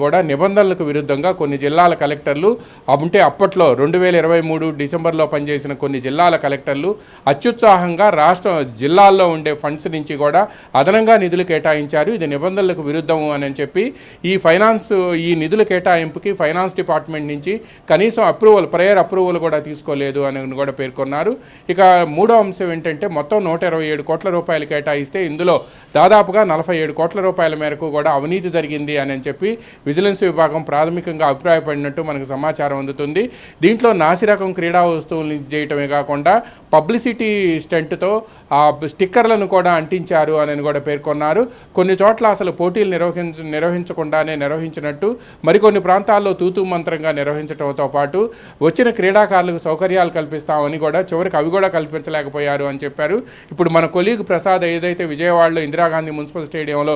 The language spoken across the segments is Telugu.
కూడా నిబంధనలకు విరుద్ధంగా కొన్ని జిల్లాల కలెక్టర్లు ఉంటే అప్పట్లో 2023 డిసెంబర్లో పనిచేసిన కొన్ని జిల్లాల కలెక్టర్లు అత్యుత్సాహంగా జిల్లాల్లో ఉండే ఫండ్స్ నుంచి కూడా అదనంగా నిధులు కేటాయించారు. ఇది నిబంధనలకు విరుద్ధము అని చెప్పి ఈ నిధుల కేటాయింపుకి ఫైనాన్స్ డిపార్ట్మెంట్ నుంచి కనీసం ప్రేయర్ అప్రూవల్ కూడా తీసుకోలేదు అని కూడా పేర్కొన్నారు. ఇక మూడో అంశం ఏంటంటే మొత్తం 127 కోట్ల రూపాయలు కేటాయిస్తే ఇందులో దాదాపుగా 47 కోట్ల రూపాయల మేరకు కూడా అవినీతి జరిగింది అని చెప్పి విజిలెన్స్ విభాగం ప్రాథమికంగా అభిప్రాయపడినట్టు మనకు సమాచారం అందుతుంది. దీంట్లో నాసిరకం క్రీడా వస్తువులు చేయటమే కాకుండా పబ్లిసిటీ స్టంట్తో ఆ స్టిక్కర్లను కూడా అంటించారు అని కూడా పేర్కొన్నారు. కొన్ని చోట్ల అసలు పోటీలు నిర్వహించకుండానే నిర్వహించినట్టు, మరికొన్ని ప్రాంతాల్లో తూతూ మంత్రంగా నిర్వహించడంతో పాటు వచ్చిన క్రీడాకారులకు సౌకర్యాలు కల్పిస్తామని కూడా చివరికి అవి కూడా కల్పించలేకపోయారు అని చెప్పారు. ఇప్పుడు మన కొలీగ్ ప్రసాద్ ఏదైతే విజయవాడలో ఇందిరాగాంధీ మున్సిపల్ స్టేడియంలో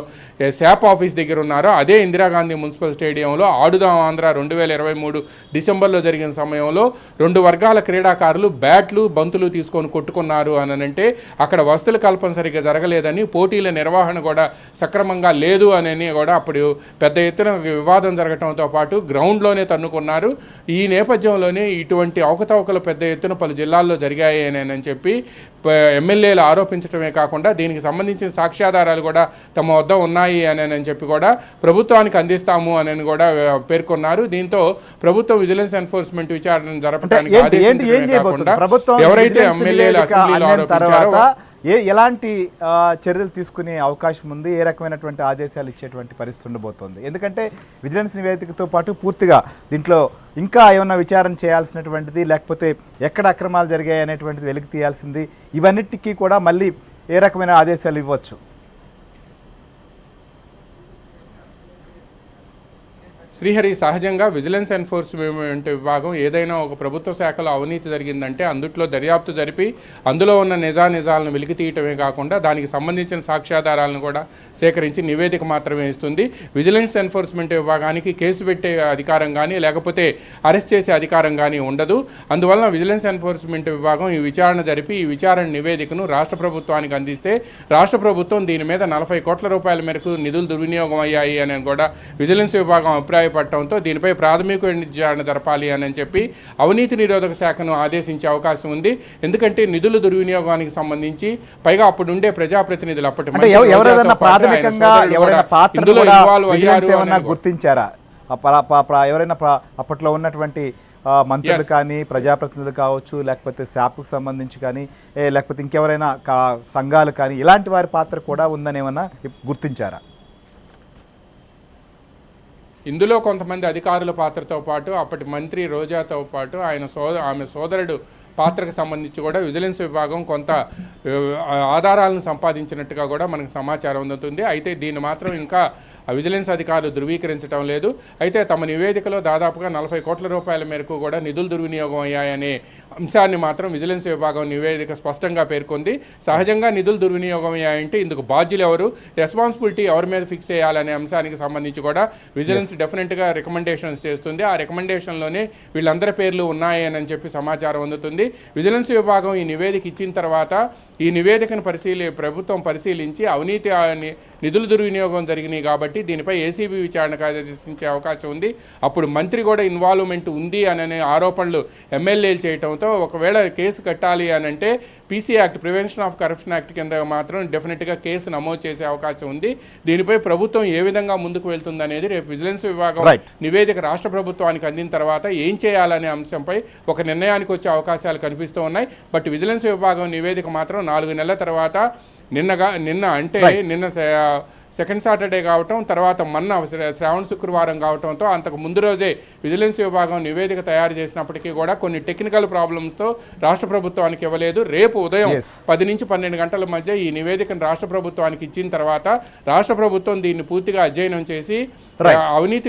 శాప్ ఆఫీస్ దగ్గర ఉన్నారో అదే ఇందిరాగాంధీ మున్సిపల్ స్టేడియంలో ఆడుదాం ఆంధ్ర 2023 డిసెంబర్లో జరిగిన సమయంలో 2 వర్గాల క్రీడాకారులు బ్యాట్లు బంతులు తీసుకొని కొట్టుకున్నారు అనంటే అక్కడ వసతుల కల్పన సరిగ్గా జరగలేదని, పోటీల నిర్వహణ కూడా సక్రమంగా లేదు అని కూడా అప్పుడు పెద్ద ఎత్తున వివాదం జరగడంతో పాటు గ్రౌండ్లోనే తన్నుకున్నారు. ఈ నేపథ్యంలోనే ఇటువంటి అవకతవకలు పెద్ద ఎత్తున పలు జిల్లాల్లో జరిగాయి అని చెప్పి ఎమ్మెల్యేలు ఆరోపించడమే కాకుండా దీనికి సంబంధించిన సాక్ష్యాధారాలు కూడా తమ వద్ద ఉన్నాయి అని చెప్పి కూడా ప్రభుత్వానికి అందిస్తాము అని కూడా పేర్కొన్నారు. దీంతో ప్రభుత్వం విజిలెన్స్ ఎన్ఫోర్స్మెంట్ విచారణ జరపడానికి ఎవరైతే ఎమ్మెల్యేలు అసెంబ్లీలో ఆరోపించారో ఎలాంటి చర్యలు తీసుకునే అవకాశం ఉంది, ఏ రకమైనటువంటి ఆదేశాలు ఇచ్చేటువంటి పరిస్థితి ఉండబోతోంది? ఎందుకంటే విజిలెన్స్ నివేదికతో పాటు పూర్తిగా దీంట్లో ఇంకా ఏమన్నా విచారణ చేయాల్సినటువంటిది, లేకపోతే ఎక్కడ అక్రమాలు జరిగాయి అనేటువంటిది వెలికి తీయాల్సింది, ఇవన్నిటికీ కూడా మళ్ళీ ఏ రకమైన ఆదేశాలు ఇవ్వచ్చు? శ్రీహరి, సహజంగా విజిలెన్స్ ఎన్ఫోర్స్మెంట్ విభాగం ఏదైనా ఒక ప్రభుత్వ శాఖలో అవినీతి జరిగిందంటే అందుట్లో దర్యాప్తు జరిపి అందులో ఉన్న నిజాలను వెలికి తీయటమే కాకుండా దానికి సంబంధించిన సాక్ష్యాధారాలను కూడా సేకరించి నివేదిక మాత్రమే ఇస్తుంది. విజిలెన్స్ ఎన్ఫోర్స్మెంట్ విభాగానికి కేసు పెట్టే అధికారం కానీ లేకపోతే అరెస్ట్ చేసే అధికారం కానీ ఉండదు. అందువలన విజిలెన్స్ ఎన్ఫోర్స్మెంట్ విభాగం ఈ విచారణ జరిపి ఈ విచారణ నివేదికను రాష్ట్ర ప్రభుత్వానికి అందిస్తే రాష్ట్ర ప్రభుత్వం దీని మీద 40 కోట్ల రూపాయల మేరకు నిధులు దుర్వినియోగం అయ్యాయి అని కూడా విజిలెన్స్ విభాగం పట్టడంతో దీనిపై ప్రాథమిక విచారణ జరపాలి అని చెప్పి అవినీతి నిరోధక శాఖను ఆదేశించే అవకాశం ఉంది. ఎందుకంటే నిధుల దుర్వినియోగానికి సంబంధించి పైగా అప్పుడు ఉండే ప్రజాప్రతినిధులు గుర్తించారా? ఎవరైనా అప్పట్లో ఉన్నటువంటి మంత్రులు కానీ ప్రజాప్రతినిధులు కావచ్చు, లేకపోతే శాప్కు సంబంధించి కానీ, లేకపోతే ఇంకెవరైనా సంఘాలు కానీ ఇలాంటి వారి పాత్ర కూడా ఉందని ఏమన్నా గుర్తించారా? ఇందులో కొంతమంది అధికారుల పాత్రతో పాటు అప్పటి మంత్రి రోజాతో పాటు ఆమె సోదరుడు పాత్రకు సంబంధించి కూడా విజిలెన్స్ విభాగం కొంత ఆధారాలను సంపాదించినట్టుగా కూడా మనకు సమాచారం అందుతుంది. అయితే దీన్ని మాత్రం ఇంకా విజిలెన్స్ అధికారులు ధృవీకరించడం లేదు. అయితే తమ నివేదికలో దాదాపుగా 40 కోట్ల రూపాయల మేరకు కూడా నిధులు దుర్వినియోగం అయ్యాయనే అంశాన్ని మాత్రం విజిలెన్స్ విభాగం నివేదిక స్పష్టంగా పేర్కొంది. సహజంగా నిధులు దుర్వినియోగం అయ్యాయంటే ఇందుకు బాధ్యులు ఎవరు, రెస్పాన్సిబిలిటీ ఎవరి మీద ఫిక్స్ చేయాలనే అంశానికి సంబంధించి కూడా విజిలెన్స్ డెఫినెట్గా రికమెండేషన్స్ చేస్తుంది. ఆ రికమెండేషన్లోనే వీళ్ళందరి పేర్లు ఉన్నాయని చెప్పి సమాచారం అందుతుంది. విజిలెన్స్ విభాగం ఈ నివేదిక ఇచ్చిన తర్వాత ఈ నివేదికను ప్రభుత్వం పరిశీలించి అవినీతి నిధుల దుర్వినియోగం జరిగినాయి కాబట్టి దీనిపై ఏసీబీ విచారణకు ఆదేశించే అవకాశం ఉంది. అప్పుడు మంత్రి కూడా ఇన్వాల్వ్మెంట్ ఉంది అనే ఆరోపణలు ఎమ్మెల్యేలు చేయడంతో ఒకవేళ కేసు కట్టాలి అంటే PC act, prevention of corruption act కింద మాత్రం డెఫినెట్గా కేసు నమోదు చేసే అవకాశం ఉంది. దీనిపై ప్రభుత్వం ఏ విధంగా ముందుకు వెళ్తుంది అనేది రేపు విజిలెన్స్ విభాగం నివేదిక రాష్ట్ర ప్రభుత్వానికి అందిన తర్వాత ఏం చేయాలనే అంశంపై ఒక నిర్ణయానికి వచ్చే అవకాశాలు కనిపిస్తూ ఉన్నాయి. బట్ విజిలెన్స్ విభాగం నివేదిక మాత్రం 4 నెలల తర్వాత నిన్న సెకండ్ సాటర్డే కావటం, తర్వాత శ్రావణ శుక్రవారం కావటంతో అంతకు ముందు రోజే విజిలెన్స్ విభాగం నివేదిక తయారు చేసినప్పటికీ కూడా కొన్ని టెక్నికల్ ప్రాబ్లమ్స్తో రాష్ట్ర ప్రభుత్వానికి ఇవ్వలేదు. రేపు ఉదయం 10 నుంచి 12 గంటల మధ్య ఈ నివేదికను రాష్ట్ర ప్రభుత్వానికి ఇచ్చిన తర్వాత రాష్ట్ర ప్రభుత్వం దీన్ని పూర్తిగా అధ్యయనం చేసి అవినీతి